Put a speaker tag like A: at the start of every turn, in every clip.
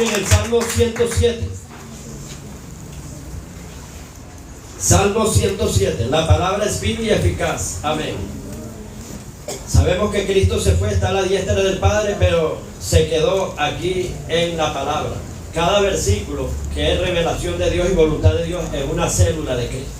A: en el Salmo 107. Salmo 107. La palabra es viva y eficaz. Amén. Sabemos que Cristo se fue, está a la diestra del Padre, pero se quedó aquí en la palabra. Cada versículo que es revelación de Dios y voluntad de Dios es una célula de Cristo.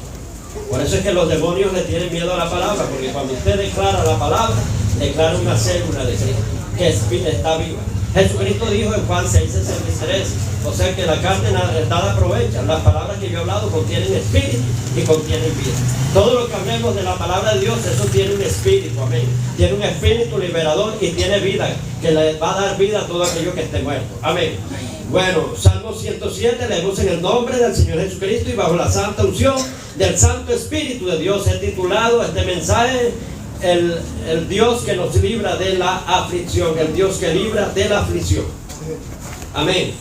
A: Por eso es que los demonios le tienen miedo a la palabra, porque cuando usted declara la palabra, declara una célula de Cristo que está viva. Jesucristo dijo en Juan 6:63, o sea que la carne nada aprovecha. Las palabras que yo he hablado contienen espíritu y contienen vida. Todo lo que hablemos de la palabra de Dios, eso tiene un espíritu, amén. Tiene un espíritu liberador y tiene vida, que le va a dar vida a todo aquello que esté muerto, amén. Bueno, Salmo 107, leemos en el nombre del Señor Jesucristo y bajo la santa unción del Santo Espíritu de Dios. He titulado este mensaje el Dios que nos libra de la aflicción, el Dios que libra de la aflicción. Amén.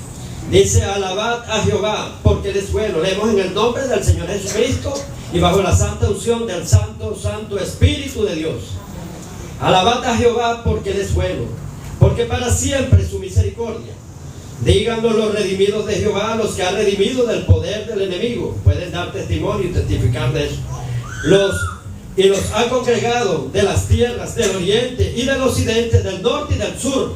A: Dice: alabad a Jehová porque Él es bueno. Leemos en el nombre del Señor Jesucristo y bajo la santa unción del Santo Espíritu de Dios. Alabad a Jehová porque Él es bueno, porque para siempre es su misericordia. Díganlo los redimidos de Jehová, los que han redimido del poder del enemigo. Pueden dar testimonio y testificar de eso. Los ha congregado de las tierras del oriente y del occidente, del norte y del sur.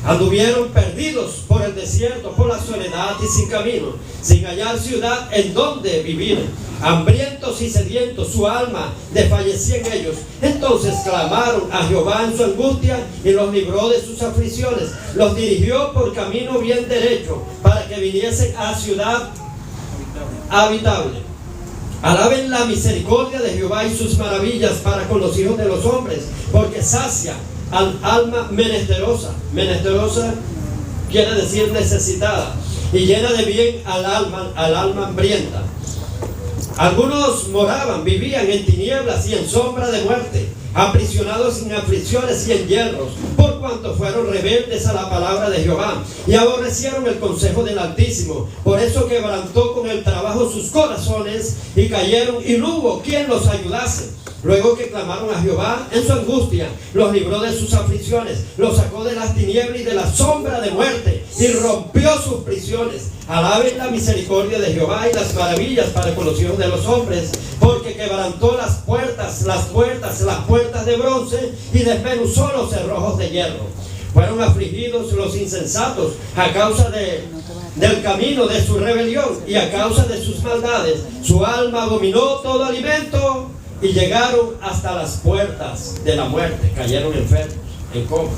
A: Anduvieron perdidos por el desierto, por la soledad y sin camino, sin hallar ciudad en donde vivir. Hambrientos y sedientos, su alma desfallecía en ellos. Entonces clamaron a Jehová en su angustia y los libró de sus aflicciones. Los dirigió por camino bien derecho para que viniesen a ciudad habitable. Alaben la misericordia de Jehová y sus maravillas para con los hijos de los hombres, porque sacia al alma menesterosa. Menesterosa quiere decir necesitada, y llena de bien al alma hambrienta. Algunos vivían en tinieblas y en sombra de muerte, aprisionados en aflicciones y en hierros, por cuanto fueron rebeldes a la palabra de Jehová y aborrecieron el consejo del Altísimo. Por eso quebrantó con el trabajo sus corazones y cayeron, y no hubo quien los ayudase. Luego que clamaron a Jehová en su angustia, los libró de sus aflicciones, los sacó de las tinieblas y de la sombra de muerte, y rompió sus prisiones. Alaben la misericordia de Jehová y las maravillas para con los hijos de los hombres, porque quebrantó las puertas de bronce y desmenuzó los cerrojos de hierro. Fueron afligidos los insensatos a causa del camino de su rebelión y a causa de sus maldades. Su alma abominó todo alimento y llegaron hasta las puertas de la muerte. Cayeron enfermos, en coma.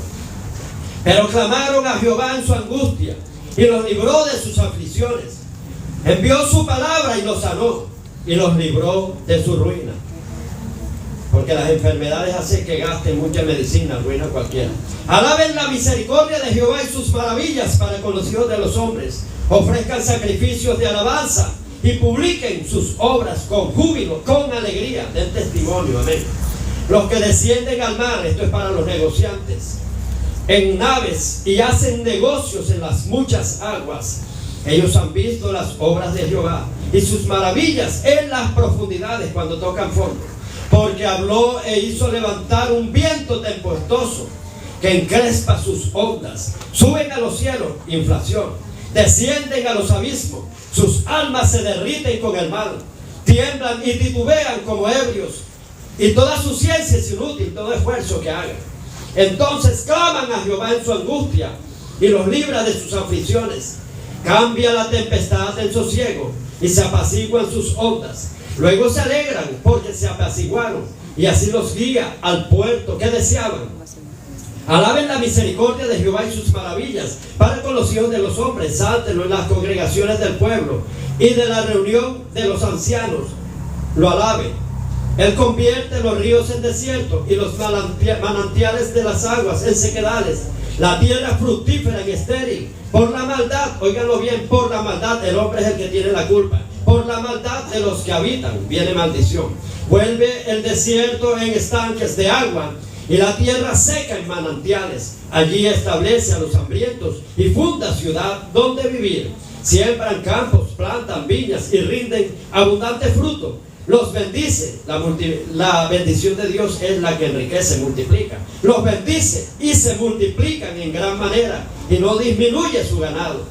A: Pero clamaron a Jehová en su angustia y los libró de sus aflicciones. Envió su palabra y los sanó y los libró de su ruina. Porque las enfermedades hacen que gasten mucha medicina, ruina cualquiera. Alaben la misericordia de Jehová y sus maravillas para con los hijos de los hombres. Ofrezcan sacrificios de alabanza y publiquen sus obras con júbilo, con alegría. Den testimonio, amén. Los que descienden al mar, esto es para los negociantes, en naves y hacen negocios en las muchas aguas. Ellos han visto las obras de Jehová y sus maravillas en las profundidades cuando tocan fondo. Porque habló e hizo levantar un viento tempestuoso que encrespa sus ondas. Suben a los cielos, inflación. Descienden a los abismos. Sus almas se derriten con el mal. Tiemblan y titubean como ebrios. Y toda su ciencia es inútil, todo esfuerzo que hagan. Entonces claman a Jehová en su angustia y los libra de sus aflicciones. Cambia la tempestad en sosiego y se apaciguan sus ondas. Luego se alegran porque se apaciguaron y así los guía al puerto que deseaban. Alaben la misericordia de Jehová y sus maravillas para con los hijos de los hombres. Sáltenlo en las congregaciones del pueblo y de la reunión de los ancianos. Lo alaben. Él convierte los ríos en desierto y los manantiales de las aguas en sequedales. La tierra fructífera en estéril. Por la maldad, óiganlo bien, por la maldad el hombre es el que tiene la culpa. Por la maldad de los que habitan viene maldición. Vuelve el desierto en estanques de agua y la tierra seca en manantiales. Allí establece a los hambrientos y funda ciudad donde vivir. Siembran campos, plantan viñas y rinden abundante fruto. Los bendice. La bendición de Dios es la que enriquece, multiplica. Los bendice y se multiplican en gran manera y no disminuye su ganado.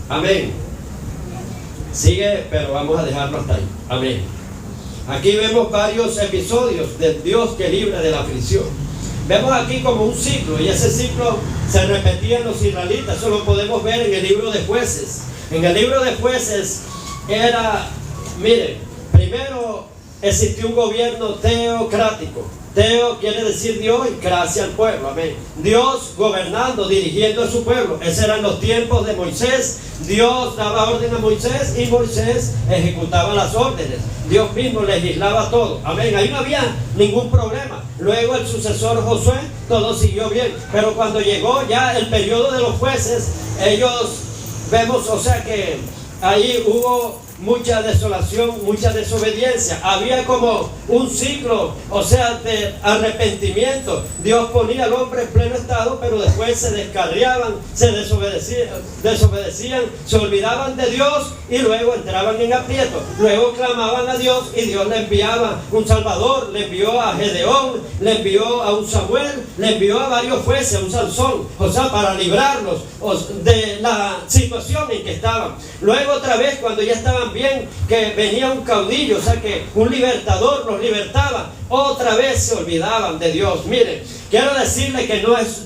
A: Amén. Sigue, pero vamos a dejarlo hasta ahí. Amén. Aquí vemos varios episodios del Dios que libra de la aflicción. Vemos aquí como un ciclo, y ese ciclo se repetía en los israelitas. Eso lo podemos ver en el libro de Jueces. En el libro de Jueces miren, primero existió un gobierno teocrático. Teo quiere decir Dios y gracia al pueblo, amén. Dios gobernando, dirigiendo a su pueblo. Esos eran los tiempos de Moisés. Dios daba orden a Moisés y Moisés ejecutaba las órdenes. Dios mismo legislaba todo, amén. Ahí no había ningún problema. Luego el sucesor Josué, todo siguió bien. Pero cuando llegó ya el periodo de los jueces, vemos, o sea que ahí hubo mucha desolación, mucha desobediencia. Había como un ciclo, o sea, de arrepentimiento. Dios ponía al hombre en pleno estado, pero después se descarriaban, se desobedecían, se olvidaban de Dios y luego entraban en aprieto. Luego clamaban a Dios y Dios le enviaba un Salvador, le envió a Gedeón, le envió a un Samuel, le envió a varios jueces, a un Sansón, o sea, para librarlos de la situación en que estaban. Luego otra vez, cuando ya estaban bien, que venía un caudillo, o sea que un libertador los libertaba, otra vez se olvidaban de Dios. Miren, quiero decirle que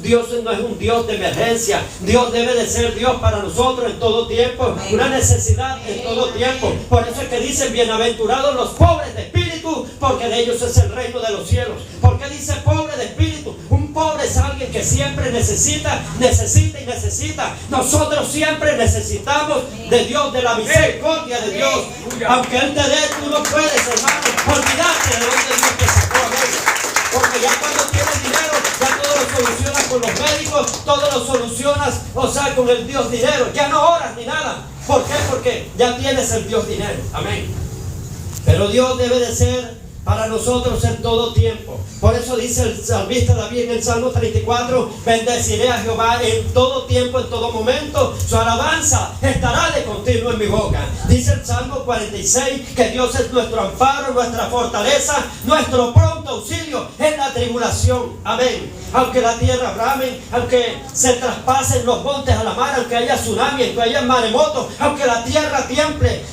A: Dios no es un Dios de emergencia. Dios debe de ser Dios para nosotros en todo tiempo, una necesidad en todo tiempo. Por eso es que dicen: bienaventurados los pobres de espíritu, porque de ellos es el reino de los cielos. ¿Por qué dice pobre de espíritu? Un pobre es alguien que siempre necesita. Nosotros siempre necesitamos de Dios, de la misericordia de Dios. Aunque Él te dé, tú no puedes, hermano, olvidarte de donde Dios te sacó a ver. Porque ya cuando tienes dinero, ya todo lo solucionas con los médicos, todo lo solucionas, o sea, con el Dios dinero. Ya no oras ni nada. ¿Por qué? Porque ya tienes el Dios dinero. Amén. Pero Dios debe de ser para nosotros en todo tiempo. Por eso dice el salmista David en el Salmo 34: bendeciré a Jehová en todo tiempo, en todo momento. Su alabanza estará de continuo en mi boca. Dice el Salmo 46 que Dios es nuestro amparo, nuestra fortaleza, nuestro pronto auxilio en la tribulación. Amén. Aunque la tierra brame, aunque se traspasen los montes a la mar, aunque haya tsunami, aunque haya maremotos, aunque la tierra tiemble,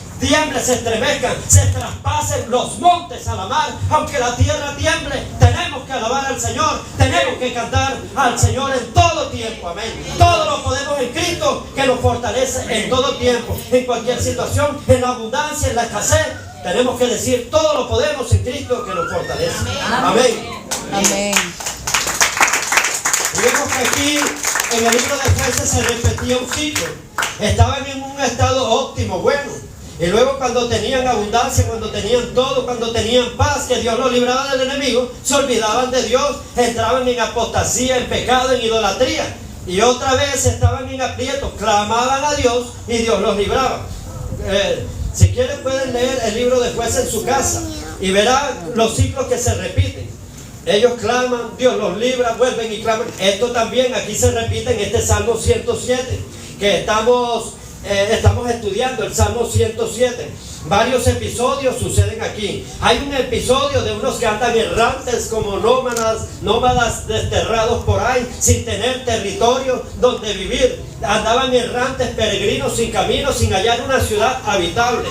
A: se estremezcan, se traspasen los montes a la mar, aunque la tierra tiemble, tenemos que alabar al Señor, tenemos que cantar al Señor en todo tiempo. Amén. Todo lo podemos en Cristo, que nos fortalece en todo tiempo, en cualquier situación, en la abundancia, en la escasez. Tenemos que decir: todo lo podemos en Cristo, que nos fortalece. Amén.
B: Amén.
A: Y vemos que aquí en el libro de Jueces se repetía un ciclo. Estaban en un estado óptimo, bueno. Y luego, cuando tenían abundancia, cuando tenían todo, cuando tenían paz, que Dios los libraba del enemigo, se olvidaban de Dios, entraban en apostasía, en pecado, en idolatría. Y otra vez estaban en aprieto, clamaban a Dios y Dios los libraba. Si quieren, pueden leer el libro de Jueces en su casa y verán los ciclos que se repiten. Ellos claman, Dios los libra, vuelven y claman. Esto también aquí se repite en este Salmo 107, que estamos estudiando el Salmo 107. Varios episodios suceden aquí. Hay un episodio de unos que andan errantes como nómadas desterrados por ahí, sin tener territorio donde vivir. Andaban errantes, peregrinos, sin camino, sin hallar una ciudad habitable.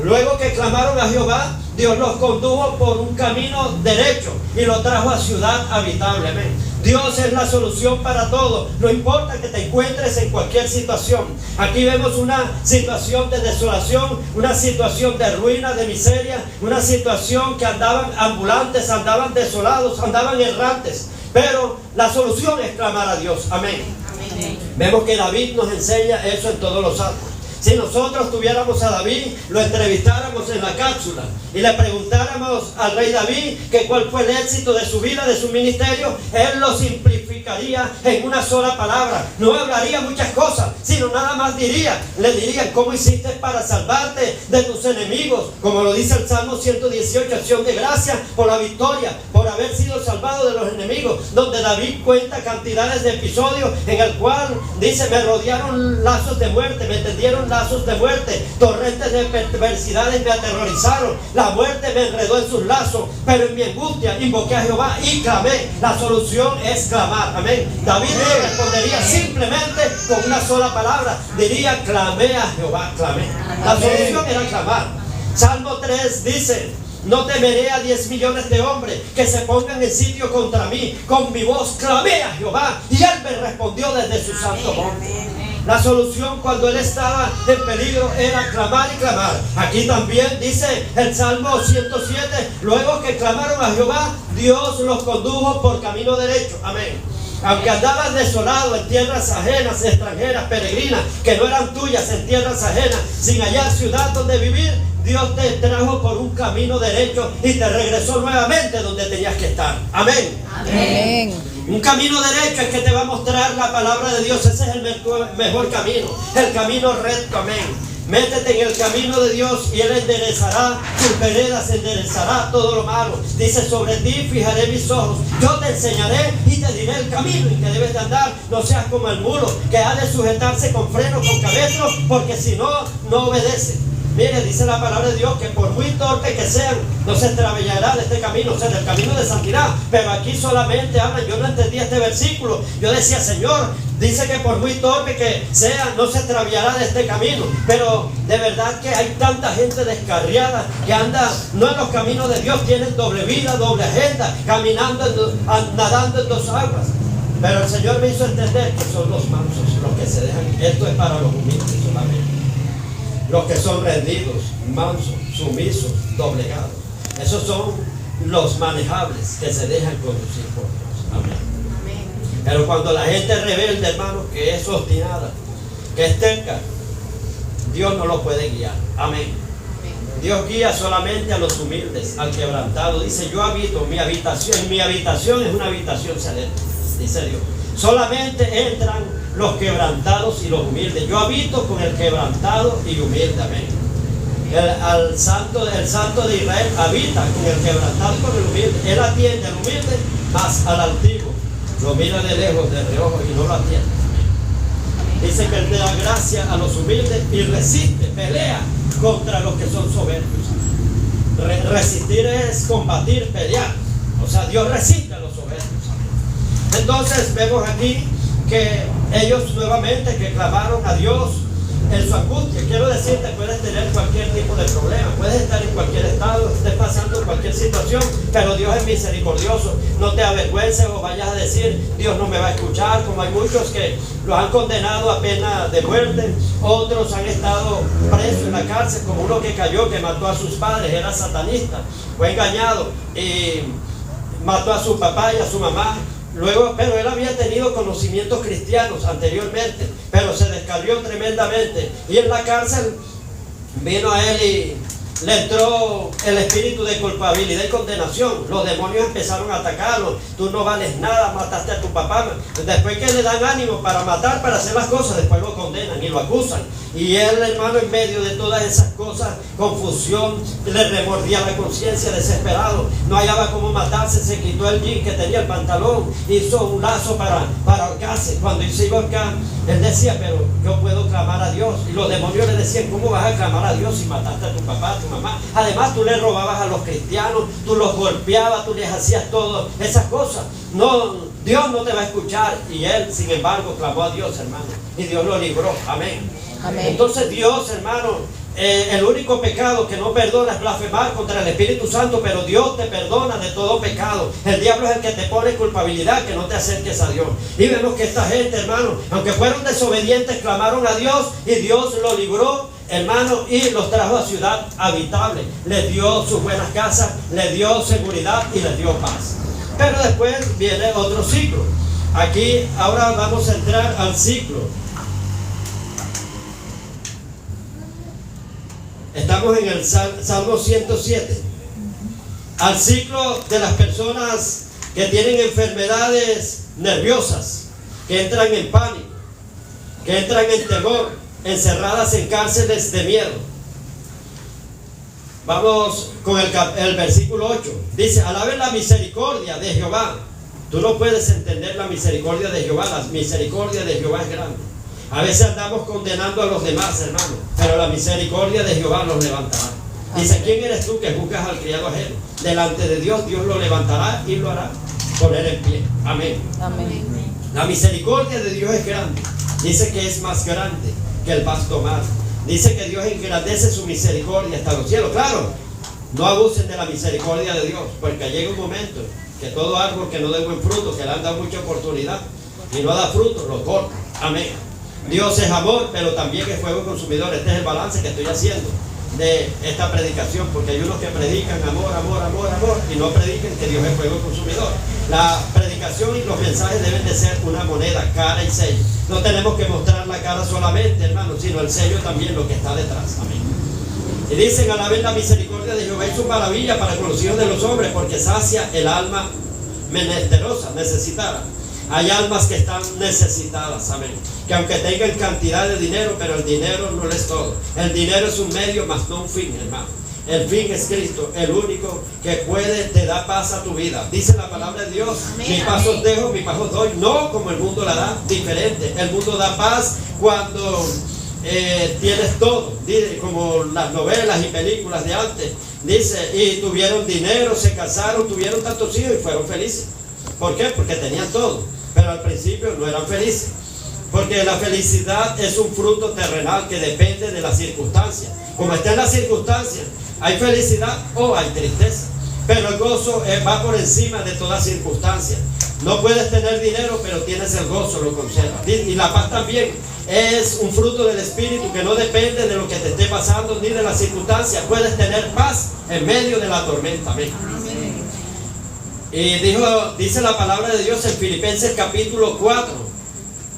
A: Luego que clamaron a Jehová, Dios los condujo por un camino derecho y los trajo a ciudad habitable. Amén. Dios es la solución para todo. No importa que te encuentres en cualquier situación. Aquí vemos una situación de desolación, una situación de ruina, de miseria, una situación que andaban ambulantes, andaban desolados, andaban errantes. Pero la solución es clamar a Dios. Amén. Amén. Vemos que David nos enseña eso en todos los salmos. Si nosotros tuviéramos a David, lo entrevistáramos en la cápsula y le preguntáramos al rey David que cuál fue el éxito de su vida, de su ministerio, él lo simplificaría en una sola palabra. No hablaría muchas cosas, sino nada más le dirían: ¿cómo hiciste para salvarte de tus enemigos? Como lo dice el Salmo 118, acción de gracia por la victoria, por haber sido salvado de los enemigos, donde David cuenta cantidades de episodios en el cual dice: me rodearon lazos de muerte, me tendieron lazos de muerte, torrentes de perversidades me aterrorizaron, la muerte me enredó en sus lazos, pero en mi angustia invoqué a Jehová y clamé. La solución es clamar, amén. David no respondería simplemente con una sola palabra, diría: clamé a Jehová, clamé. La solución era clamar. Salmo 3 dice: no temeré a 10 millones de hombres que se pongan en sitio contra mí. Con mi voz clamé a Jehová y él me respondió desde su santo monte. La solución cuando él estaba en peligro era clamar y clamar. Aquí también dice el Salmo 107: luego que clamaron a Jehová, Dios los condujo por camino derecho. Amén. Aunque andabas desolado en tierras ajenas, extranjeras, peregrinas, que no eran tuyas, en tierras ajenas, sin hallar ciudad donde vivir, Dios te trajo por un camino derecho y te regresó nuevamente donde tenías que estar. Amén.
B: Amén.
A: Un camino derecho es que te va a mostrar la palabra de Dios. Ese es el mejor camino, el camino recto. Amén. Métete en el camino de Dios y Él enderezará tus veredas, enderezará todo lo malo. Dice: sobre ti fijaré mis ojos, yo te enseñaré y te diré el camino en que debes de andar. No seas como el mulo, que ha de sujetarse con freno, con cabestro, porque si no, no obedece. Mire, dice la palabra de Dios que por muy torpe que sean, no se extraviará de este camino, o sea, del camino de santidad. Pero aquí solamente hablan, yo no entendía este versículo. Yo decía: Señor, dice que por muy torpe que sea, no se extraviará de este camino. Pero de verdad que hay tanta gente descarriada que anda no en los caminos de Dios, tienen doble vida, doble agenda, caminando, nadando en dos aguas. Pero el Señor me hizo entender que son los mansos, los que se dejan. Esto es para los humildes solamente. Los que son rendidos, mansos, sumisos, doblegados. Esos son los manejables que se dejan conducir por Dios. Amén. Pero cuando la gente rebelde, hermano, que es obstinada, que es terca, Dios no lo puede guiar. Amén. Dios guía solamente a los humildes, al quebrantado. Dice: yo habito mi habitación. Mi habitación es una habitación celeste, dice Dios. Solamente entran los quebrantados y los humildes. Yo habito con el quebrantado y humilde. Amén. El santo de Israel habita con el quebrantado y con el humilde. Él atiende al humilde, más al altivo lo mira de lejos, de reojo, y no lo atiende. Dice que Él da gracia a los humildes y resiste, pelea contra los que son soberbios. Resistir es combatir, pelear. O sea, Dios resiste a los soberbios. Entonces vemos aquí que ellos nuevamente que clamaron a Dios en su angustia. Quiero decirte, puedes tener cualquier tipo de problema, puedes estar en cualquier estado, estés pasando cualquier situación, pero Dios es misericordioso. No te avergüences o vayas a decir: Dios no me va a escuchar, como hay muchos que los han condenado a pena de muerte. Otros han estado presos en la cárcel, como uno que cayó, que mató a sus padres, era satanista, fue engañado y mató a su papá y a su mamá. Luego, pero él había tenido conocimientos cristianos anteriormente, pero se descarrió tremendamente. Y en la cárcel vino a él y le entró el espíritu de culpabilidad y condenación. Los demonios empezaron a atacarlo. Tú no vales nada, mataste a tu papá. Después que le dan ánimo para matar, para hacer las cosas, después lo condenan y lo acusan. Y él, hermano, en medio de todas esas cosas, confusión, le remordía la conciencia, desesperado. No hallaba cómo matarse, se quitó el jean que tenía, el pantalón, hizo un lazo para ahorcarse. Cuando se iba a ahorcar, él decía: pero yo puedo clamar a Dios. Y los demonios le decían: ¿cómo vas a clamar a Dios si mataste a tu papá, a tu mamá? Además, tú le robabas a los cristianos, tú los golpeabas, tú les hacías todo esas cosas. No, Dios no te va a escuchar. Y él, sin embargo, clamó a Dios, hermano, y Dios lo libró. Amén. Amén. Entonces Dios, hermano, el único pecado que no perdona es blasfemar contra el Espíritu Santo, pero Dios te perdona de todo pecado. El diablo es el que te pone culpabilidad, que no te acerques a Dios. Y vemos que esta gente, hermano, aunque fueron desobedientes, clamaron a Dios y Dios lo libró, hermano, y los trajo a ciudad habitable. Les dio sus buenas casas, les dio seguridad y les dio paz. Pero después viene otro ciclo. Aquí ahora vamos a entrar al ciclo. Estamos en el Salmo 107. Al ciclo de las personas que tienen enfermedades nerviosas, que entran en pánico, que entran en temor, encerradas en cárceles de miedo. Vamos con el versículo 8. Dice, alaben la misericordia de Jehová. Tú no puedes entender la misericordia de Jehová. La misericordia de Jehová es grande. A veces andamos condenando a los demás, hermano, pero la misericordia de Jehová los levantará. Dice, ¿quién eres tú que juzgas al criado ajeno? Delante de Dios, Dios lo levantará y lo hará poner en pie. Amén.
B: Amén.
A: La misericordia de Dios es grande. Dice que es más grande que el vasto mar. Dice que Dios engrandece su misericordia hasta los cielos. Claro, no abusen de la misericordia de Dios, porque llega un momento que todo árbol que no dé buen fruto, que le han dado mucha oportunidad y no da fruto, lo corta. Amén. Dios es amor, pero también es fuego consumidor. Este es el balance que estoy haciendo de esta predicación, porque hay unos que predican amor, amor, amor, amor, y no predican que Dios es fuego consumidor. La predicación y los mensajes deben de ser una moneda, cara y sello. No tenemos que mostrar la cara solamente, hermano, sino el sello también, lo que está detrás. Amén. Y dicen, alaben la misericordia de Jehová y su maravilla para con los hijos de los hombres, porque sacia el alma menesterosa, necesitada. Hay almas que están necesitadas, amén. Que aunque tengan cantidad de dinero, pero el dinero no es todo. El dinero es un medio, más no un fin, hermano. El fin es Cristo, el único que te da paz a tu vida. Dice la palabra de Dios, amén, mi paz os dejo, mi paz os doy. No como el mundo la da, diferente. El mundo da paz cuando tienes todo, como las novelas y películas de antes. Dice, y tuvieron dinero, se casaron, tuvieron tantos hijos y fueron felices. ¿Por qué? Porque tenían todo, pero al principio no eran felices. Porque la felicidad es un fruto terrenal que depende de las circunstancias. Como está en las circunstancias, hay felicidad o hay tristeza. Pero el gozo va por encima de toda circunstancia. No puedes tener dinero, pero tienes el gozo, lo conservas. Y la paz también es un fruto del Espíritu que no depende de lo que te esté pasando ni de las circunstancias. Puedes tener paz en medio de la tormenta. Amén. Y dice la palabra de Dios en Filipenses capítulo 4,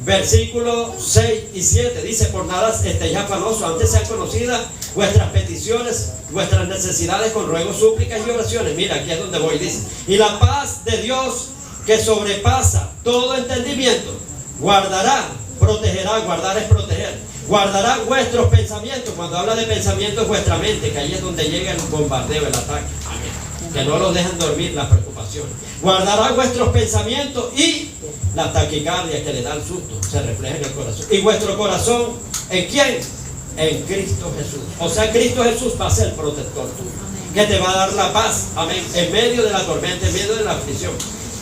A: versículos 6 y 7. Dice, por nada estéis afanosos, antes sean conocidas vuestras peticiones, vuestras necesidades con ruegos, súplicas y oraciones. Mira, aquí es donde voy, dice. Y la paz de Dios, que sobrepasa todo entendimiento, guardará, protegerá, guardar es proteger, guardará vuestros pensamientos. Cuando habla de pensamientos, vuestra mente, que ahí es donde llega el bombardeo, el ataque. Amén. Que no los dejan dormir las preocupaciones. Guardará vuestros pensamientos y la taquicardia que le da el susto se refleja en el corazón. Y vuestro corazón, ¿en quién? En Cristo Jesús. O sea, Cristo Jesús va a ser el protector tuyo, que te va a dar la paz, amén, en medio de la tormenta, en medio de la aflicción.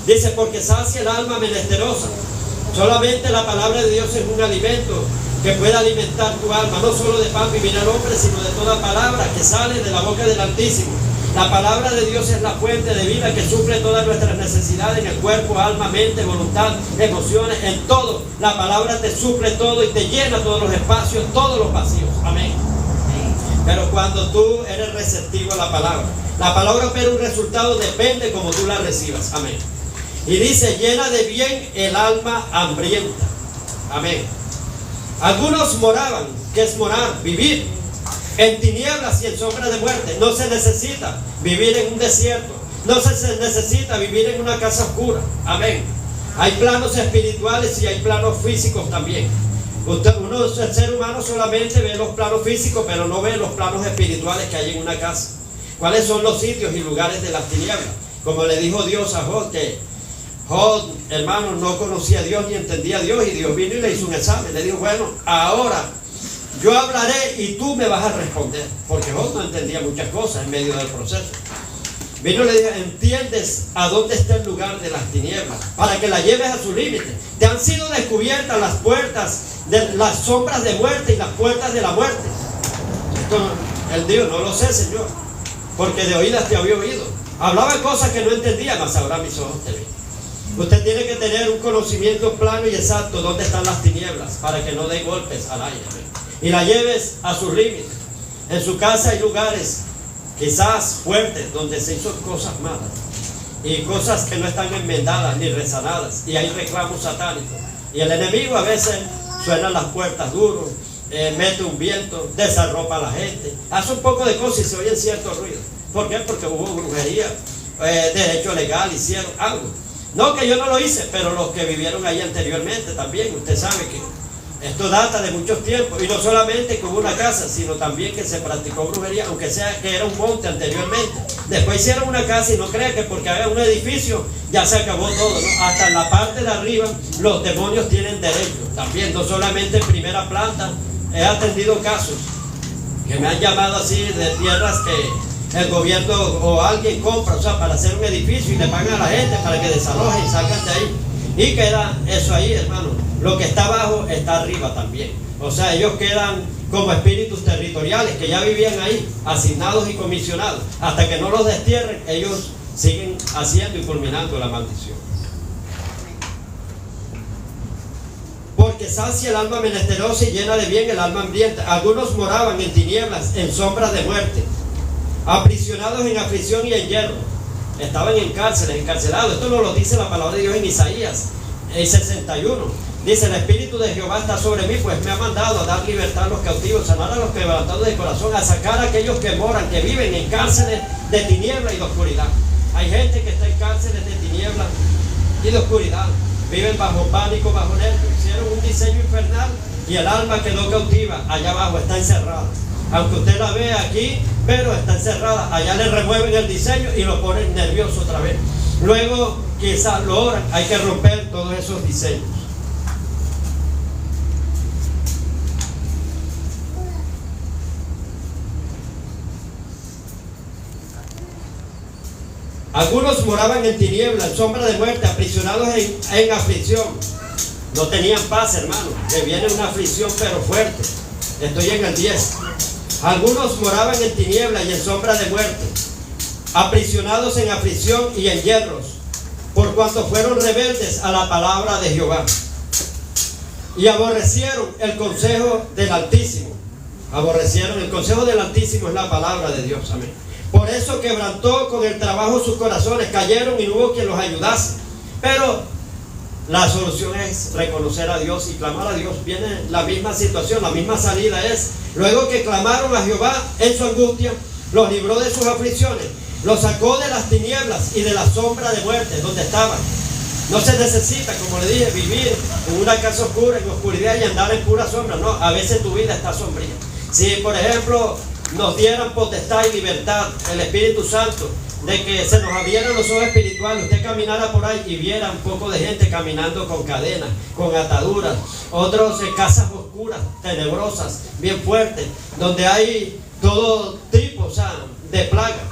A: Dice, porque sacia el alma menesterosa. Solamente la palabra de Dios es un alimento que puede alimentar tu alma. No solo de pan vivirá el hombre, sino de toda palabra que sale de la boca del Altísimo. La palabra de Dios es la fuente de vida que suple todas nuestras necesidades en el cuerpo, alma, mente, voluntad, emociones, en todo. La palabra te suple todo y te llena todos los espacios, todos los vacíos. Amén. Pero cuando tú eres receptivo a la palabra opera un resultado, depende como tú la recibas. Amén. Y dice, llena de bien el alma hambrienta. Amén. Algunos moraban, ¿qué es morar? Vivir en tinieblas y en sombras de muerte. No se necesita vivir en un desierto. No se necesita vivir en una casa oscura. Amén. Hay planos espirituales y hay planos físicos también. El ser humano solamente ve los planos físicos, pero no ve los planos espirituales que hay en una casa. ¿Cuáles son los sitios y lugares de las tinieblas? Como le dijo Dios a Job, que Job, hermano, no conocía a Dios ni entendía a Dios, y Dios vino y le hizo un examen. Le dijo, bueno, ahora yo hablaré y tú me vas a responder, porque Job no entendía muchas cosas en medio del proceso. Vino y le dijo, ¿entiendes a dónde está el lugar de las tinieblas? Para que la lleves a su límite. Te han sido descubiertas las puertas de las sombras de muerte y las puertas de la muerte. Esto, él dijo, no lo sé, Señor, porque de oídas te había oído. Hablaba cosas que no entendía, mas ahora mis ojos te ven. Usted tiene que tener un conocimiento plano y exacto dónde están las tinieblas, para que no dé golpes al aire y la lleves a sus límites. En su casa hay lugares quizás fuertes donde se hizo cosas malas y cosas que no están enmendadas ni resanadas, y hay reclamos satánicos, y el enemigo a veces suena las puertas duro, mete un viento, desarropa a la gente, hace un poco de cosas y se oyen ciertos ruidos. ¿Por qué? Porque hubo brujería, derecho legal, hicieron algo. No que yo no lo hice, pero los que vivieron ahí anteriormente también. Usted sabe que Esto data de muchos tiempos, y no solamente que hubo una casa, sino también que se practicó brujería, aunque sea que era un monte anteriormente. Después hicieron una casa, y no crean que porque hagan un edificio ya se acabó todo, ¿no? Hasta en la parte de arriba los demonios tienen derecho también, no solamente en primera planta. He atendido casos que me han llamado así de tierras que el gobierno o alguien compra, o sea, para hacer un edificio, y le pagan a la gente para que desalojen y salgan de ahí. Y queda eso ahí, hermano. Lo que está abajo está arriba también. O sea, ellos quedan como espíritus territoriales que ya vivían ahí, asignados y comisionados. Hasta que no los destierren, ellos siguen haciendo y culminando la maldición. Porque sacia el alma menesterosa y llena de bien el alma hambrienta. Algunos moraban en tinieblas, en sombras de muerte, aprisionados en aflicción y en hierro. Estaban en cárceles, encarcelados. Esto nos lo dice la palabra de Dios en Isaías 61. Dice: el Espíritu de Jehová está sobre mí, pues me ha mandado a dar libertad a los cautivos, sanar a los quebrantados de corazón, a sacar a aquellos que moran, que viven en cárceles de tiniebla y de oscuridad. Hay gente que está en cárceles de tiniebla y de oscuridad. Viven bajo pánico, bajo nervios. Hicieron un diseño infernal y el alma quedó cautiva. Allá abajo está encerrada. Aunque usted la vea aquí, pero está encerrada. Allá le remueven el diseño y lo ponen nervioso otra vez. Luego quizás lo oran. Hay que romper todos esos diseños. Algunos moraban en tinieblas, en sombra de muerte, aprisionados en aflicción. No tenían paz, hermano. Le viene una aflicción pero fuerte. Estoy en el 10. Algunos moraban en tinieblas y en sombra de muerte, aprisionados en aflicción y en hierros, por cuanto fueron rebeldes a la palabra de Jehová, y aborrecieron el consejo del Altísimo. Aborrecieron el consejo del Altísimo, es la palabra de Dios. Amén. Por eso quebrantó con el trabajo sus corazones, cayeron y no hubo quien los ayudase. Pero la solución es reconocer a Dios y clamar a Dios. Viene la misma situación, la misma salida es: luego que clamaron a Jehová en su angustia, los libró de sus aflicciones, los sacó de las tinieblas y de la sombra de muerte donde estaban. No se necesita, como le dije, vivir en una casa oscura, en oscuridad, y andar en pura sombra. No, a veces tu vida está sombría. Si, por ejemplo, nos dieran potestad y libertad, el Espíritu Santo, de que se nos abrieran los ojos espirituales, usted caminara por ahí y viera un poco de gente caminando con cadenas, con ataduras, otros en casas oscuras, tenebrosas, bien fuertes, donde hay todo tipo, o sea, de plaga.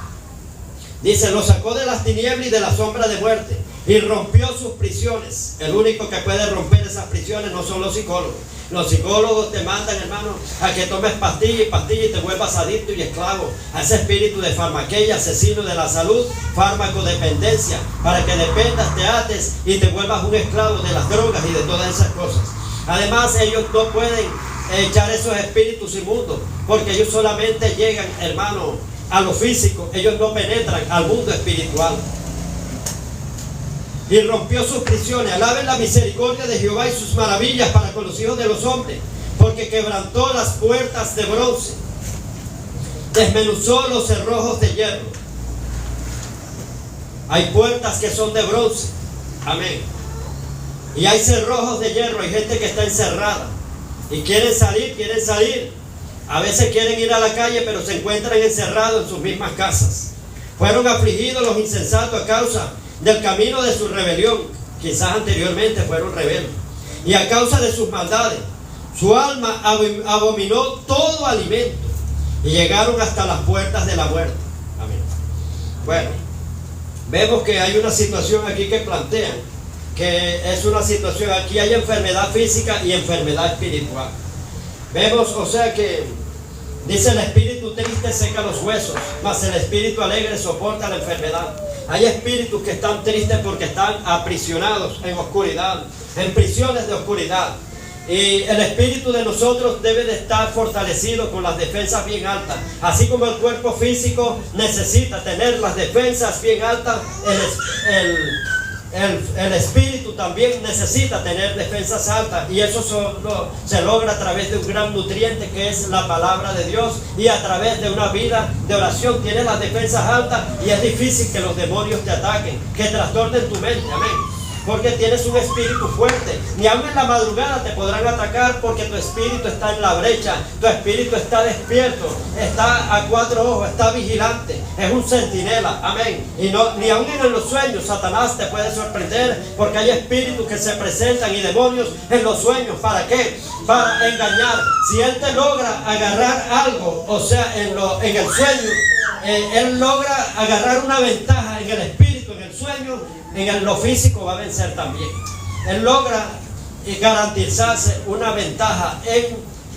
A: Dice: lo sacó de las tinieblas y de la sombra de muerte, y rompió sus prisiones. El único que puede romper esas prisiones no son los psicólogos. Los psicólogos te mandan, hermano, a que tomes pastillas y te vuelvas adicto y esclavo a ese espíritu de farmaqueia, asesino de la salud, farmacodependencia, para que dependas, te ates y te vuelvas un esclavo de las drogas y de todas esas cosas. Además, ellos no pueden echar esos espíritus inmundos, porque ellos solamente llegan, hermano, a lo físico. Ellos no penetran al mundo espiritual. Y rompió sus prisiones. Alaben la misericordia de Jehová y sus maravillas para con los hijos de los hombres, porque quebrantó las puertas de bronce, desmenuzó los cerrojos de hierro. Hay puertas que son de bronce, amén, y hay cerrojos de hierro. Hay gente que está encerrada y quieren salir. A veces quieren ir a la calle, pero se encuentran encerrados en sus mismas casas. Fueron afligidos los insensatos a causa del camino de su rebelión. Quizás anteriormente fueron rebeldes. Y a causa de sus maldades, su alma abominó todo alimento, y llegaron hasta las puertas de la muerte. Amén. Bueno, vemos que hay una situación aquí que plantean, que es una situación, aquí hay enfermedad física y enfermedad espiritual. Vemos, o sea que dice: el espíritu triste seca los huesos, mas el espíritu alegre soporta la enfermedad. Hay espíritus que están tristes porque están aprisionados en oscuridad, en prisiones de oscuridad. Y el espíritu de nosotros debe de estar fortalecido con las defensas bien altas. Así como el cuerpo físico necesita tener las defensas bien altas, el espíritu también necesita tener defensas altas, y eso se logra a través de un gran nutriente que es la palabra de Dios, y a través de una vida de oración. Tienes las defensas altas y es difícil que los demonios te ataquen, que trastornen tu mente. Amén. porque tienes un espíritu fuerte. Ni aun en la madrugada te podrán atacar, porque tu espíritu está en la brecha, tu espíritu está despierto, está a cuatro ojos, está vigilante, es un centinela, amén. Y no, ni aun en los sueños Satanás te puede sorprender, porque hay espíritus que se presentan y demonios en los sueños. ¿Para qué? Para engañar. Si él te logra agarrar algo, o sea, en el sueño, él logra agarrar una ventaja en el espíritu, en el sueño, en lo físico va a vencer también. Él logra garantizarse una ventaja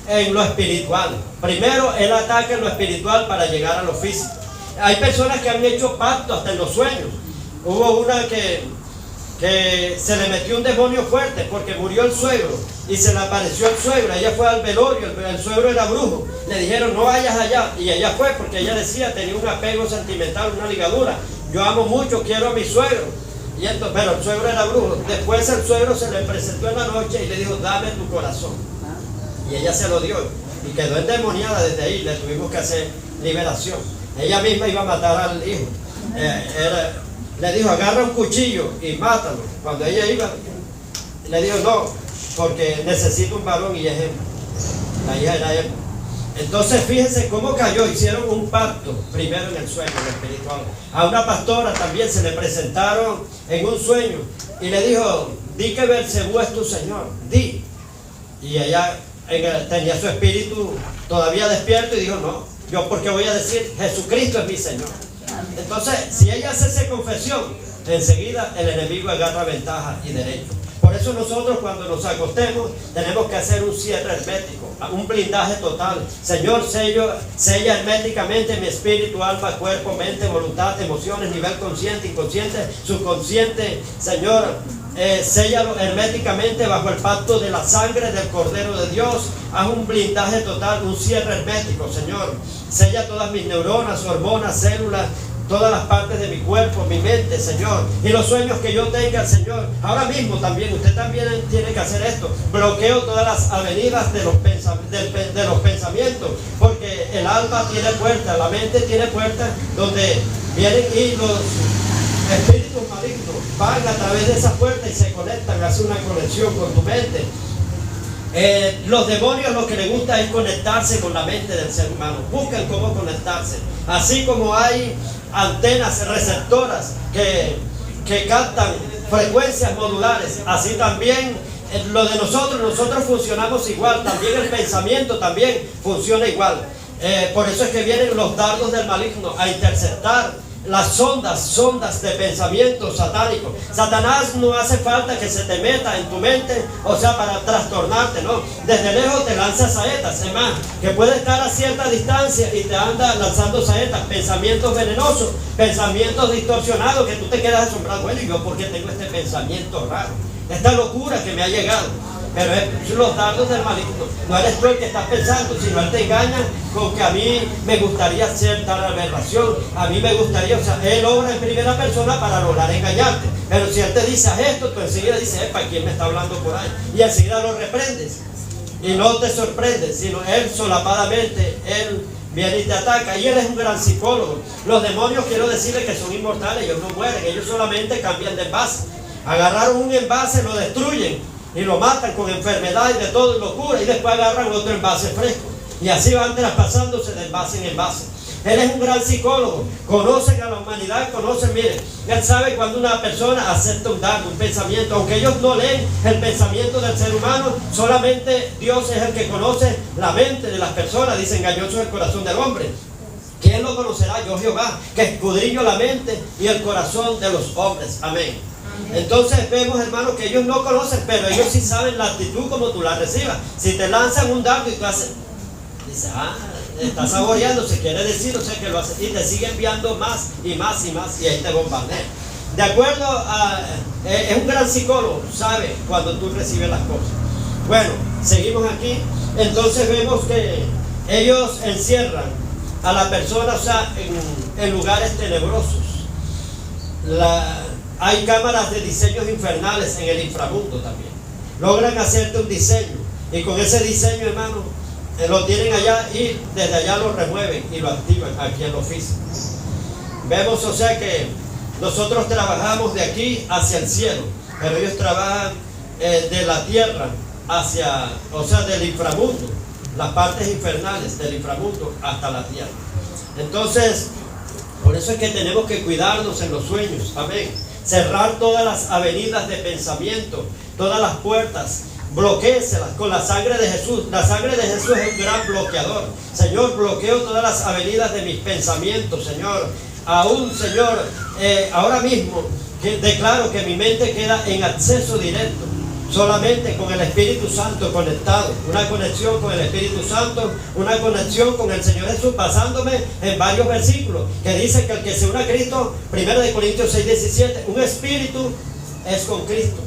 A: en lo espiritual. Primero, él ataca en lo espiritual para llegar a lo físico. Hay personas que han hecho pacto hasta en los sueños. Hubo una que se le metió un demonio fuerte porque murió el suegro y se le apareció el suegro. Ella fue al velorio, el suegro era brujo. Le dijeron no vayas allá, y ella fue porque ella decía, tenía un apego sentimental, una ligadura. Yo amo mucho, quiero a mi suegro. Y entonces, pero el suegro era brujo. Después el suegro se le presentó en la noche y le dijo, dame tu corazón. Y ella se lo dio y quedó endemoniada desde ahí. Le tuvimos que hacer liberación. Ella misma iba a matar al hijo. Le dijo, agarra un cuchillo y mátalo. Cuando ella iba, le dijo, no, porque necesito un varón, y es hembra. La hija era hembra. Entonces fíjense cómo cayó. Hicieron un pacto primero en el sueño, en el espiritual. A una pastora también se le presentaron en un sueño y le dijo, di que Belcebú es tu señor, di. Y ella tenía su espíritu todavía despierto y dijo, no, yo porque voy a decir Jesucristo es mi señor. Entonces, si ella hace esa confesión, enseguida el enemigo agarra ventaja y derecho. Por eso nosotros cuando nos acostemos tenemos que hacer un cierre hermético, un blindaje total. Señor, sella herméticamente mi espíritu, alma, cuerpo, mente, voluntad, emociones, nivel consciente, inconsciente, subconsciente. Señor, séllalo herméticamente bajo el pacto de la sangre del Cordero de Dios. Haz un blindaje total, un cierre hermético, Señor. Sella todas mis neuronas, hormonas, células, todas las partes de mi cuerpo, mi mente, Señor. Y los sueños que yo tenga, Señor. Ahora mismo también, usted también tiene que hacer esto. Bloqueo todas las avenidas de los pensamientos. Porque el alma tiene puertas, la mente tiene puertas donde vienen y los espíritus malignos van a través de esas puertas y se conectan, hacen una conexión con tu mente. Los demonios lo que les gusta es conectarse con la mente del ser humano. Buscan cómo conectarse. Así como hay antenas receptoras que captan frecuencias modulares, así también lo de nosotros funcionamos igual. También el pensamiento también funciona igual. Por eso es que vienen los dardos del maligno a interceptar las sondas de pensamiento satánico. Satanás no hace falta que se te meta en tu mente, o sea, para trastornarte, no. Desde lejos te lanza saetas, es más, que puede estar a cierta distancia y te anda lanzando saetas, pensamientos venenosos, pensamientos distorsionados, que tú te quedas asombrado. Bueno, ¿y yo por qué tengo este pensamiento raro? Esta locura que me ha llegado. Pero es los dardos del maligno. No eres tú el que estás pensando, sino él te engaña con que a mí me gustaría hacer tal aberración, a mí me gustaría, o sea, él obra en primera persona para lograr engañarte. Pero si él te dice haz esto, tú enseguida dices, ¿para quién me está hablando por ahí? Y enseguida lo reprendes. Y no te sorprendes, sino él solapadamente, él viene y te ataca. Y él es un gran psicólogo. Los demonios, quiero decirles que son inmortales, ellos no mueren, ellos solamente cambian de envase. Agarraron un envase, lo destruyen y lo matan con enfermedades de todo y locura, y después agarran otro envase fresco y así van traspasándose de envase en envase. Él es un gran psicólogo, conocen a la humanidad, conocen, miren, él sabe cuando una persona acepta un dardo, un pensamiento, aunque ellos no leen el pensamiento del ser humano, solamente Dios es el que conoce la mente de las personas. Dice, engañoso es el corazón del hombre. ¿Quién lo conocerá? Yo Jehová, que escudriño la mente y el corazón de los hombres. Amén. Entonces vemos, hermanos, que ellos no conocen, pero ellos sí saben la actitud como tú la recibas. Si te lanzan un dardo y tú haces, dices, está saboreándose, quiere decir, o sea, que lo hace, y te sigue enviando más y más y más, y ahí te bombardea. De acuerdo a, es un gran psicólogo, sabe cuando tú recibes las cosas. Bueno, seguimos aquí. Entonces vemos que ellos encierran a la persona, o sea, en lugares tenebrosos. Hay cámaras de diseños infernales en el inframundo también. Logran hacerte un diseño y con ese diseño, hermano, lo tienen allá y desde allá lo remueven y lo activan aquí en lo físico. Vemos, o sea, que nosotros trabajamos de aquí hacia el cielo. pero ellos trabajan de la tierra hacia, o sea, del inframundo, las partes infernales del inframundo hasta la tierra. Entonces, por eso es que tenemos que cuidarnos en los sueños, amén. Cerrar todas las avenidas de pensamiento, todas las puertas, bloquéeselas con la sangre de Jesús. La sangre de Jesús es un gran bloqueador. Señor, bloqueo todas las avenidas de mis pensamientos, Señor. Aún, Señor, ahora mismo declaro que mi mente queda en acceso directo, solamente con el Espíritu Santo conectado, una conexión con el Espíritu Santo, una conexión con el Señor Jesús, basándome en varios versículos que dicen que el que se une a Cristo, 1 Corintios 6:17, un espíritu es con Cristo.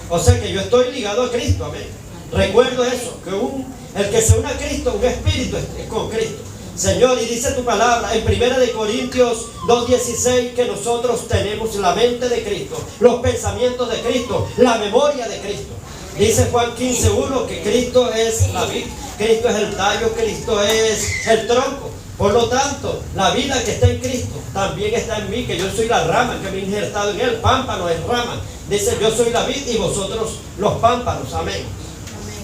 A: O sea que yo estoy ligado a Cristo, amén. Recuerdo eso, que el que se une a Cristo, un espíritu es con Cristo. Señor, y dice tu palabra en 1 Corintios 2:16 que nosotros tenemos la mente de Cristo, los pensamientos de Cristo, la memoria de Cristo. Dice Juan 15:1 que Cristo es la vid, Cristo es el tallo, Cristo es el tronco. Por lo tanto, la vida que está en Cristo también está en mí, que yo soy la rama, que me he injertado en él. Pámpano es rama. Dice, yo soy la vid y vosotros los pámpanos. Amén.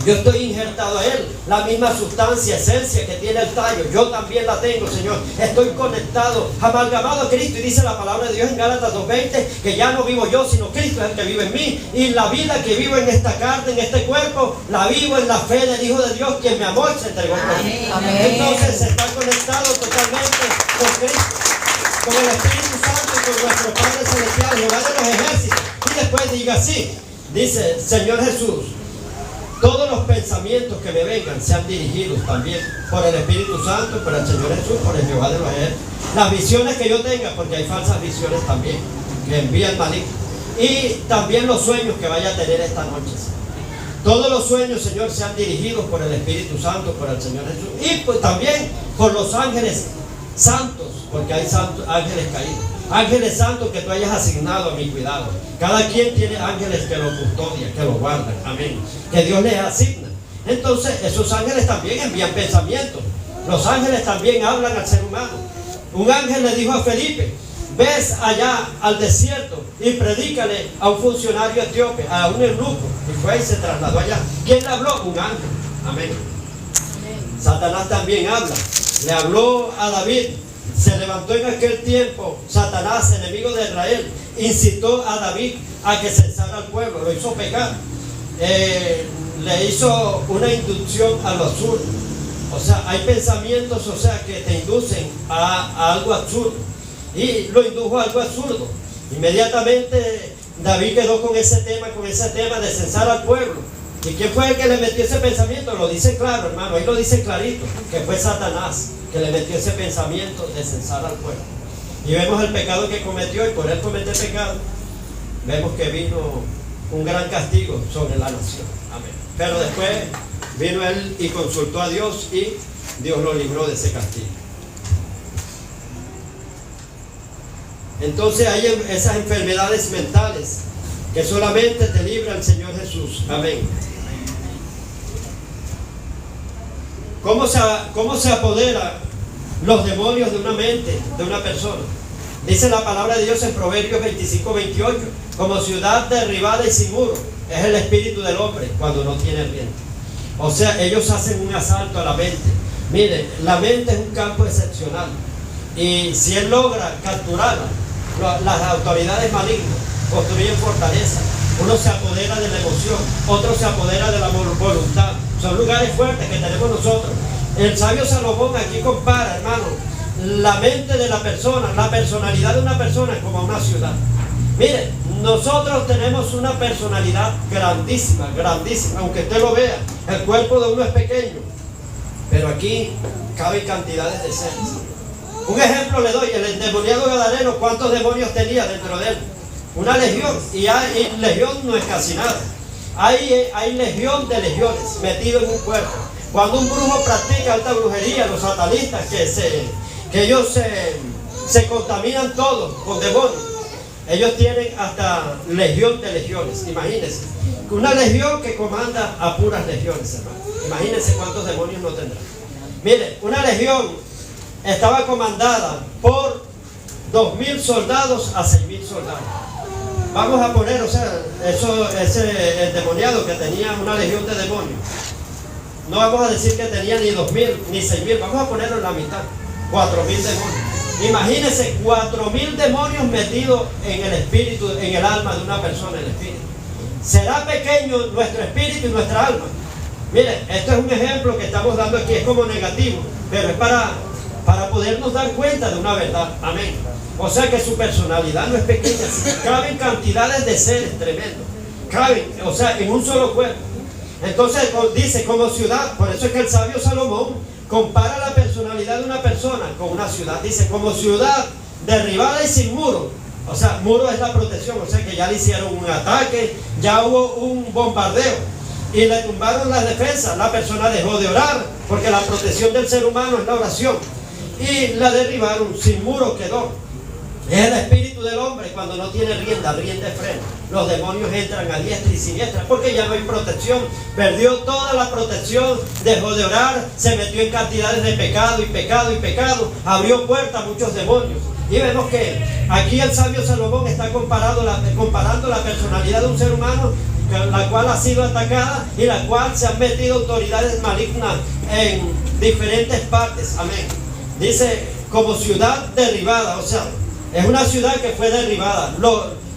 A: Yo estoy injertado a él, la misma sustancia, esencia que tiene el tallo, yo también la tengo, Señor. Estoy conectado, amalgamado a Cristo. Y dice la palabra de Dios en Gálatas 2:20 que ya no vivo yo, sino Cristo es el que vive en mí. Y la vida que vivo en esta carne, en este cuerpo, la vivo en la fe del Hijo de Dios, quien me amó y se entregó por mí. Entonces se está conectado totalmente con Cristo, con el Espíritu Santo y con nuestro Padre Celestial, Jehová de los ejércitos. Y después diga así, dice, Señor Jesús, todos los pensamientos que me vengan sean dirigidos también por el Espíritu Santo, por el Señor Jesús, por el Jehová de los ejércitos. Las visiones que yo tenga, porque hay falsas visiones también, que envía el maligno. Y también los sueños que vaya a tener esta noche. Todos los sueños, Señor, sean dirigidos por el Espíritu Santo, por el Señor Jesús. Y pues también por los ángeles santos, porque hay ángeles caídos. Ángeles santos que tú hayas asignado a mi cuidado. Cada quien tiene ángeles que lo custodian, que lo guardan. Amén. Que Dios les asigna. Entonces, esos ángeles también envían pensamientos. Los ángeles también hablan al ser humano. Un ángel le dijo a Felipe, ves allá al desierto y predícale a un funcionario etíope, a un eunuco. Y fue y se trasladó allá. ¿Quién le habló? Un ángel. Amén. Satanás también habla. Le habló a David. Se levantó en aquel tiempo Satanás, enemigo de Israel, incitó a David a que censara al pueblo, lo hizo pecar, le hizo una inducción a lo absurdo. O sea, hay pensamientos, o sea, que te inducen a algo absurdo, y lo indujo a algo absurdo. Inmediatamente David quedó con ese tema de censar al pueblo. ¿Y quién fue el que le metió ese pensamiento? Lo dice claro, hermano, ahí lo dice clarito, que fue Satanás que le metió ese pensamiento de censar al pueblo. Y vemos el pecado que cometió, y por él cometer pecado, vemos que vino un gran castigo sobre la nación. Amén. Pero después vino él y consultó a Dios, y Dios lo libró de ese castigo. Entonces hay esas enfermedades mentales que solamente te libra el Señor Jesús. Amén. ¿Cómo se apodera los demonios de una mente, de una persona? Dice la palabra de Dios en Proverbios 25:28, como ciudad derribada y sin muro es el espíritu del hombre cuando no tiene rienda. O sea, ellos hacen un asalto a la mente. Miren, la mente es un campo excepcional, y si él logra capturarla, las autoridades malignas construyen fortalezas. Uno se apodera de la emoción, otro se apodera de la voluntad. Son lugares fuertes que tenemos nosotros. El sabio Salomón aquí compara, hermano, la mente de la persona, la personalidad de una persona como una ciudad. Miren, nosotros tenemos una personalidad grandísima, grandísima, aunque usted lo vea, el cuerpo de uno es pequeño, pero aquí caben cantidades de seres. Un ejemplo le doy, el endemoniado gadareno, ¿cuántos demonios tenía dentro de él? Una legión, y legión no es casi nada. Hay legión de legiones metidos en un cuerpo. Cuando un brujo practica alta brujería, los satanistas, que ellos se contaminan todos con demonios, ellos tienen hasta legión de legiones. Imagínense, una legión que comanda a puras legiones, hermano. Imagínense cuántos demonios no tendrá. Mire, una legión estaba comandada por 2.000 soldados a 6.000 soldados. Vamos a poner, o sea, ese endemoniado que tenía una legión de demonios. No vamos a decir que tenía ni 2.000 ni 6.000, vamos a ponerlo en la mitad. 4.000 demonios. Imagínense 4.000 demonios metidos en el espíritu, en el alma de una persona, el espíritu. ¿Será pequeño nuestro espíritu y nuestra alma? Miren, esto es un ejemplo que estamos dando aquí, es como negativo, pero es para podernos dar cuenta de una verdad. Amén. O sea que su personalidad no es pequeña, caben cantidades de seres tremendos. Caben, o sea, en un solo cuerpo. Entonces dice como ciudad, por eso es que el sabio Salomón compara la personalidad de una persona con una ciudad. Dice como ciudad derribada y sin muro. O sea, muro es la protección, o sea que ya le hicieron un ataque, ya hubo un bombardeo y le tumbaron las defensas. La persona dejó de orar porque la protección del ser humano es la oración y la derribaron, sin muro quedó. Es el espíritu del hombre cuando no tiene rienda de freno. Los demonios entran a diestra y siniestra porque ya no hay protección. Perdió toda la protección, dejó de orar, se metió en cantidades de pecado y pecado y pecado. Abrió puertas a muchos demonios. Y vemos que aquí el sabio Salomón está comparando la personalidad de un ser humano, la cual ha sido atacada y la cual se han metido autoridades malignas en diferentes partes. Amén. Dice como ciudad derribada, o sea, es una ciudad que fue derribada.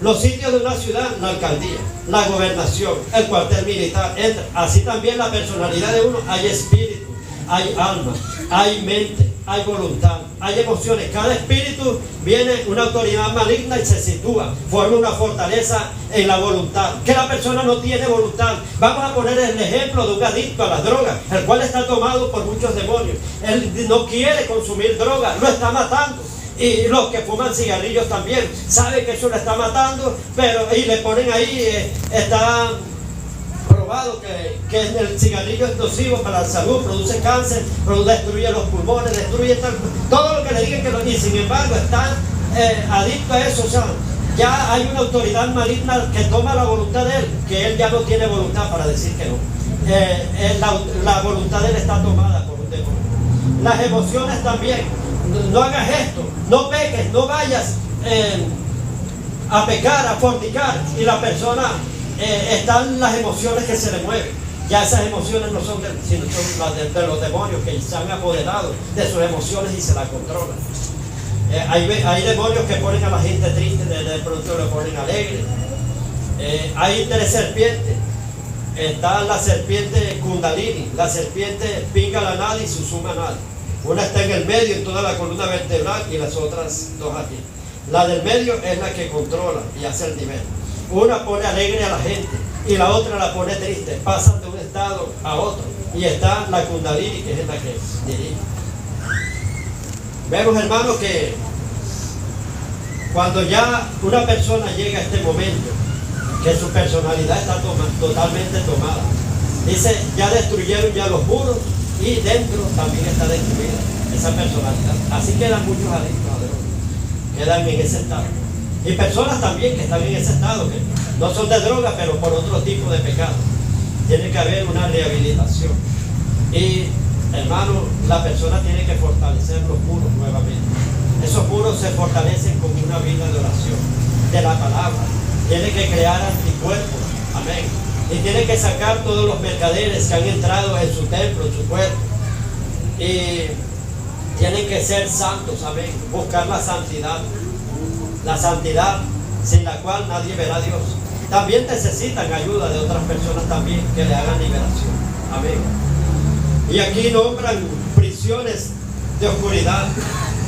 A: Los sitios de una ciudad, la alcaldía, la gobernación, el cuartel militar, así también la personalidad de uno. Hay espíritu, hay alma, hay mente, hay voluntad, hay emociones. Cada espíritu viene una autoridad maligna y se sitúa, forma una fortaleza en la voluntad. Que la persona no tiene voluntad. Vamos a poner el ejemplo de un adicto a las drogas, el cual está tomado por muchos demonios. Él no quiere consumir droga, lo está matando. Y los que fuman cigarrillos también saben que eso lo está matando, y le ponen ahí, está probado que el cigarrillo es nocivo para la salud, produce cáncer, destruye los pulmones, destruye todo lo que le digan y sin embargo está adicto a eso. O sea, ya hay una autoridad maligna que toma la voluntad de él, que él ya no tiene voluntad para decir que no. La voluntad de él está tomada por un demonio. Las emociones también. No hagas esto, no peques, no vayas a pecar, a fornicar. Y la persona, están las emociones que se le mueven. Ya esas emociones no son sino son las de los demonios que se han apoderado de sus emociones y se las controlan. Hay demonios que ponen a la gente triste, de pronto le ponen alegre. Hay tres serpientes. Está la serpiente Kundalini, la serpiente Pingala Nadi y Susuma Nadi. Una está en el medio, en toda la columna vertebral, y las otras dos aquí. La del medio es la que controla y hace el nivel. Una pone alegre a la gente y la otra la pone triste. Pasan de un estado a otro. Y está la Kundalini, que es la que dirige. Vemos, hermanos, que cuando ya una persona llega a este momento, que su personalidad está totalmente tomada. Dice, ya destruyeron ya los muros, y dentro también está destruida esa personalidad. Así quedan muchos adictos a drogas, quedan en ese estado. Y personas también que están en ese estado, que no son de droga, pero por otro tipo de pecado. Tiene que haber una rehabilitación. Y, hermano, la persona tiene que fortalecer los muros nuevamente. Esos muros se fortalecen con una vida de oración, de la palabra. Tiene que crear anticuerpos. Amén. Y tiene que sacar todos los mercaderes que han entrado en su templo, en su cuerpo. Y tienen que ser santos, amén. Buscar la santidad sin la cual nadie verá a Dios. También necesitan ayuda de otras personas también que le hagan liberación, amén. Y aquí nombran prisiones de oscuridad.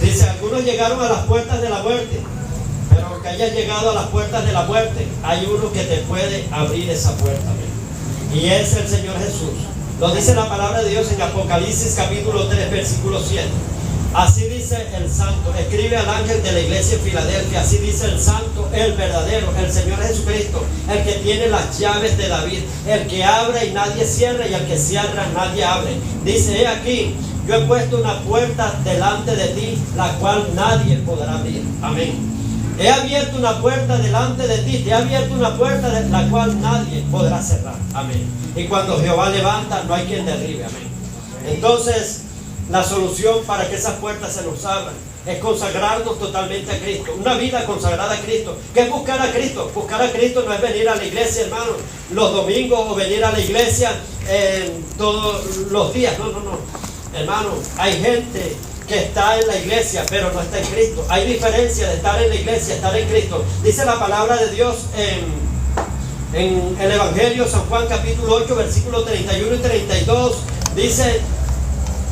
A: Dice, algunos llegaron a las puertas de la muerte, pero aunque hayas llegado a las puertas de la muerte, hay uno que te puede abrir esa puerta, amén. Y es el Señor Jesús. Lo dice la palabra de Dios en Apocalipsis capítulo 3, versículo 7. Así dice el santo, escribe al ángel de la iglesia en Filadelfia, así dice el santo, el verdadero, el Señor Jesucristo, el que tiene las llaves de David, el que abre y nadie cierra, y el que cierra nadie abre. Dice, he aquí, yo he puesto una puerta delante de ti, la cual nadie podrá abrir. Amén. He abierto una puerta delante de ti, te he abierto una puerta de la cual nadie podrá cerrar. Amén. Y cuando Jehová levanta, no hay quien derribe. Amén. Entonces, la solución para que esas puertas se nos abran es consagrarnos totalmente a Cristo. Una vida consagrada a Cristo. ¿Qué es buscar a Cristo? Buscar a Cristo no es venir a la iglesia, hermano, los domingos o venir a la iglesia todos los días. No. Hermano, hay gente que está en la iglesia, pero no está en Cristo. Hay diferencia de estar en la iglesia, estar en Cristo. Dice la palabra de Dios en el Evangelio, San Juan capítulo 8, versículos 31 y 32. Dice,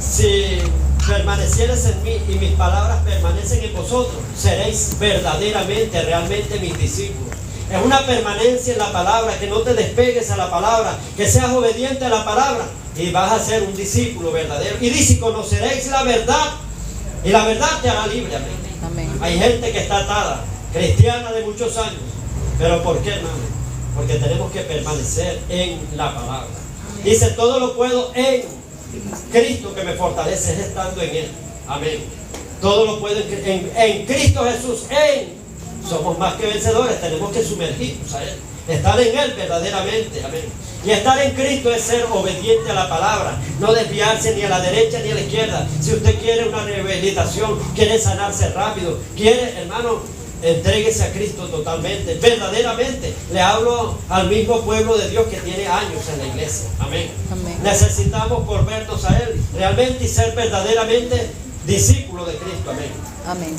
A: si permanecieres en mí y mis palabras permanecen en vosotros, seréis verdaderamente, realmente mis discípulos. Es una permanencia en la palabra, que no te despegues a la palabra, que seas obediente a la palabra y vas a ser un discípulo verdadero. Y dice, conoceréis la verdad y la verdad te hará libre. Amén. Amén. Hay gente que está atada, cristiana de muchos años, pero ¿por qué, hermano? Porque tenemos que permanecer en la palabra. Dice, todo lo puedo en Cristo que me fortalece, es estando en Él. Amén. Todo lo puedo en Cristo Jesús. Somos más que vencedores. Tenemos que sumergirnos a Él, estar en Él verdaderamente. Amén. Y estar en Cristo es ser obediente a la palabra, no desviarse ni a la derecha ni a la izquierda. Si usted quiere una rehabilitación, quiere sanarse rápido, quiere, hermano, entréguese a Cristo totalmente, verdaderamente. Le hablo al mismo pueblo de Dios que tiene años en la iglesia. Amén. Amén. Necesitamos volvernos a Él realmente y ser verdaderamente discípulos de Cristo. Amén. Amén.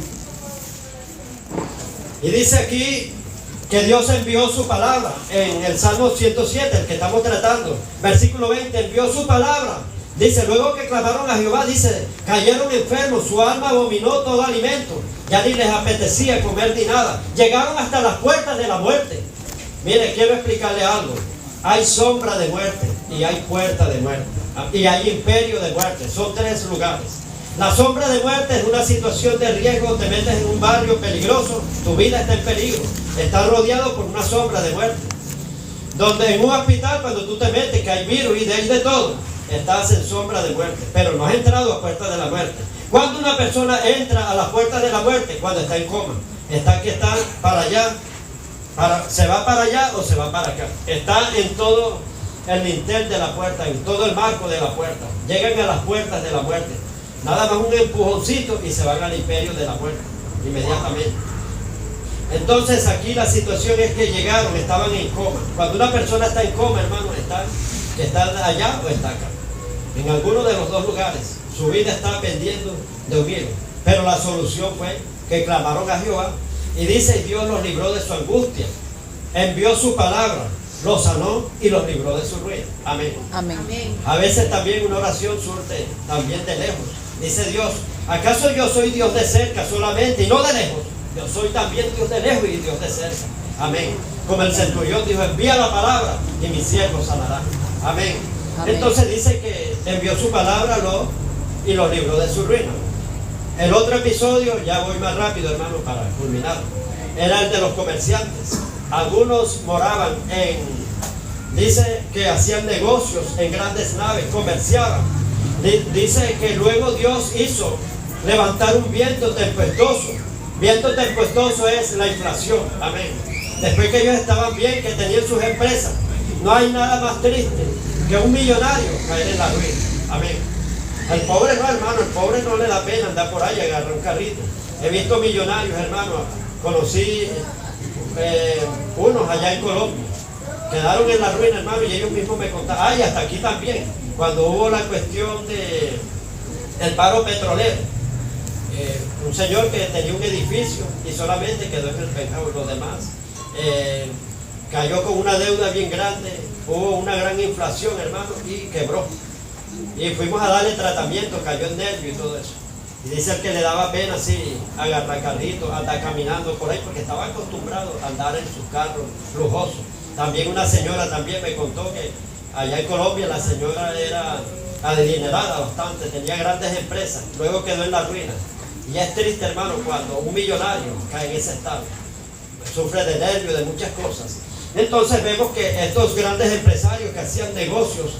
A: Y dice aquí que Dios envió su palabra en el Salmo 107, el que estamos tratando, versículo 20, envió su palabra. Dice, luego que clamaron a Jehová, dice, cayeron enfermos, su alma abominó todo alimento, ya ni les apetecía comer ni nada, llegaron hasta las puertas de la muerte. Mire, quiero explicarle algo. Hay sombra de muerte y hay puerta de muerte y hay imperio de muerte. Son tres lugares. La sombra de muerte es una situación de riesgo, te metes en un barrio peligroso, tu vida está en peligro, estás rodeado por una sombra de muerte. Donde en un hospital, cuando tú te metes, que hay virus y de todo, estás en sombra de muerte, pero no has entrado a puertas de la muerte. Cuando una persona entra a las puertas de la muerte, cuando está en coma, está que está para allá, se va para allá o se va para acá, está en todo el lintel de la puerta, en todo el marco de la puerta, llegan a las puertas de la muerte. Nada más un empujoncito y se van al imperio de la muerte inmediatamente. Entonces aquí la situación es que llegaron, estaban en coma. Cuando una persona está en coma, hermano, está allá o está acá. En alguno de los dos lugares. Su vida está pendiendo de humilde. Pero la solución fue que clamaron a Jehová. Y dice, Dios los libró de su angustia. Envió su palabra, los sanó y los libró de su ruina. Amén. Amén. A veces también una oración surte también de lejos. Dice Dios, ¿acaso yo soy Dios de cerca solamente y no de lejos? Yo soy también Dios de lejos y Dios de cerca. Amén. Como el centurión dijo, envía la palabra y mi siervo sanará. Amén. Amén. Entonces dice que envió su palabra y los libró de su ruina. El otro episodio, ya voy más rápido, hermano, para culminar, era el de los comerciantes. Algunos moraban dice que hacían negocios en grandes naves, comerciaban. Dice que luego Dios hizo levantar un viento tempestuoso. Viento tempestuoso es la inflación. Amén. Después que ellos estaban bien, que tenían sus empresas, no hay nada más triste que un millonario caer en la ruina. Amén. El pobre no, hermano, el pobre no le da pena andar por ahí y agarrar un carrito. He visto millonarios, hermano. Conocí unos allá en Colombia. Quedaron en la ruina, hermano, y ellos mismos me contaron. Ay, hasta aquí también. Cuando hubo la cuestión del paro petrolero, un señor que tenía un edificio y solamente quedó en el penthouse, los demás cayó con una deuda bien grande, hubo una gran inflación, hermano, y quebró. Y fuimos a darle tratamiento, cayó en nervio y todo eso. Y dice el que le daba pena así agarrar carritos, andar caminando por ahí, porque estaba acostumbrado a andar en sus carros lujosos. También una señora también me contó que allá en Colombia la señora era adinerada bastante, tenía grandes empresas, luego quedó en la ruina. Y es triste, hermano, cuando un millonario cae en ese estado, sufre de nervios, de muchas cosas. Entonces vemos que estos grandes empresarios que hacían negocios,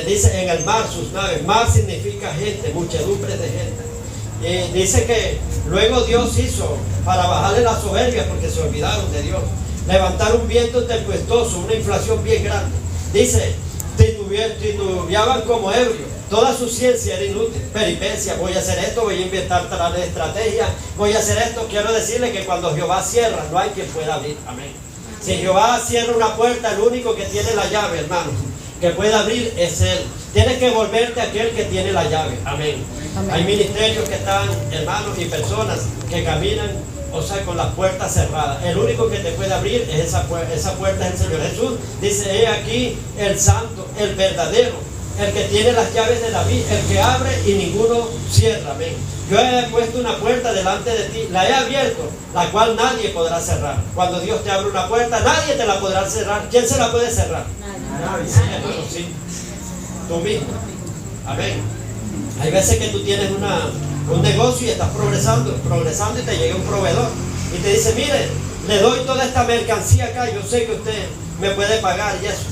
A: dice en el mar, sus naves, mar significa gente, muchedumbre de gente. Dice que luego Dios hizo para bajarle la soberbia, porque se olvidaron de Dios, levantar un viento tempestuoso, una inflación bien grande. Dice, titubeaban como ebrios, Toda su ciencia era inútil, peripecia, voy a hacer esto, voy a inventar tal estrategia, voy a hacer esto. Quiero decirle que cuando Jehová cierra, no hay quien pueda abrir. Amén. Si Jehová cierra una puerta, el único que tiene la llave, hermano, que puede abrir es Él. Tienes que volverte a aquel que tiene la llave. Amén. Amén. Hay ministerios que están, hermanos, y personas que caminan, o sea, con las puertas cerradas. El único que te puede abrir es esa puerta es el Señor Jesús. Dice, he aquí el santo, el verdadero, el que tiene las llaves de David, el que abre y ninguno cierra. Amén. Yo he puesto una puerta delante de ti, la he abierto, la cual nadie podrá cerrar. Cuando Dios te abre una puerta, nadie te la podrá cerrar. ¿Quién se la puede cerrar? Nadie. Sí, hermano, sí. Tú mismo. Amén. Hay veces que tú tienes un negocio y estás progresando y te llega un proveedor y te dice, mire, le doy toda esta mercancía acá, yo sé que usted me puede pagar y eso,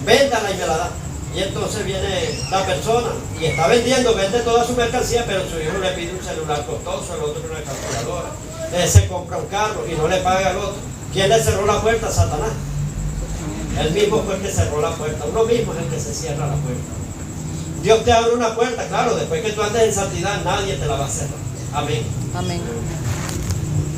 A: véndala y me la da. Y entonces viene la persona y está vendiendo, vende toda su mercancía, pero su hijo le pide un celular costoso, el otro una calculadora, se compra un carro y no le paga al otro. ¿Quién le cerró la puerta? Satanás. Él mismo fue el que cerró la puerta, uno mismo es el que se cierra la puerta. Dios te abre una puerta, claro, después que tú andes en santidad, nadie te la va a cerrar. Amén.
B: Amén.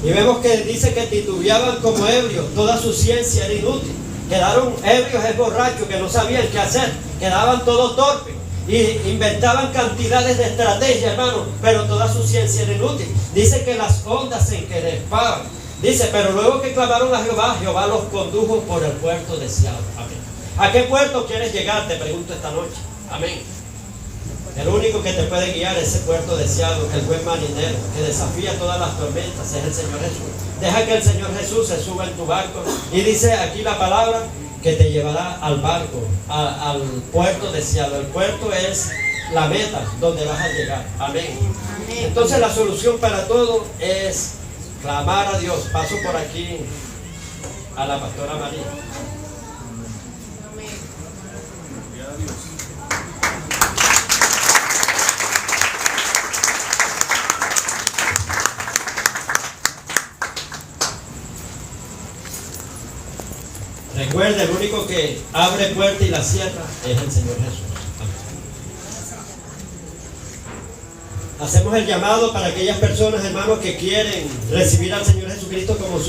A: Y vemos que dice que titubeaban como ebrios, toda su ciencia era inútil. Quedaron ebrios, es borrachos, que no sabían qué hacer, quedaban todos torpes y inventaban cantidades de estrategias, hermano, pero toda su ciencia era inútil. Dice que las ondas se encrespaban. Dice, pero luego que clamaron a Jehová, Jehová los condujo por el puerto deseado. Amén. ¿A qué puerto quieres llegar? Te pregunto esta noche. Amén. El único que te puede guiar es ese puerto deseado, el buen marinero, que desafía todas las tormentas, es el Señor Jesús. Deja que el Señor Jesús se suba en tu barco. Y dice aquí la palabra que te llevará al barco, al puerto deseado. El puerto es la meta donde vas a llegar. Amén. Amén. Entonces la solución para todo es clamar a Dios. Paso por aquí a la pastora María. Recuerda, el único que abre puerta y la cierra es el Señor Jesús. Hacemos el llamado para aquellas personas, hermanos, que quieren recibir al Señor Jesucristo como su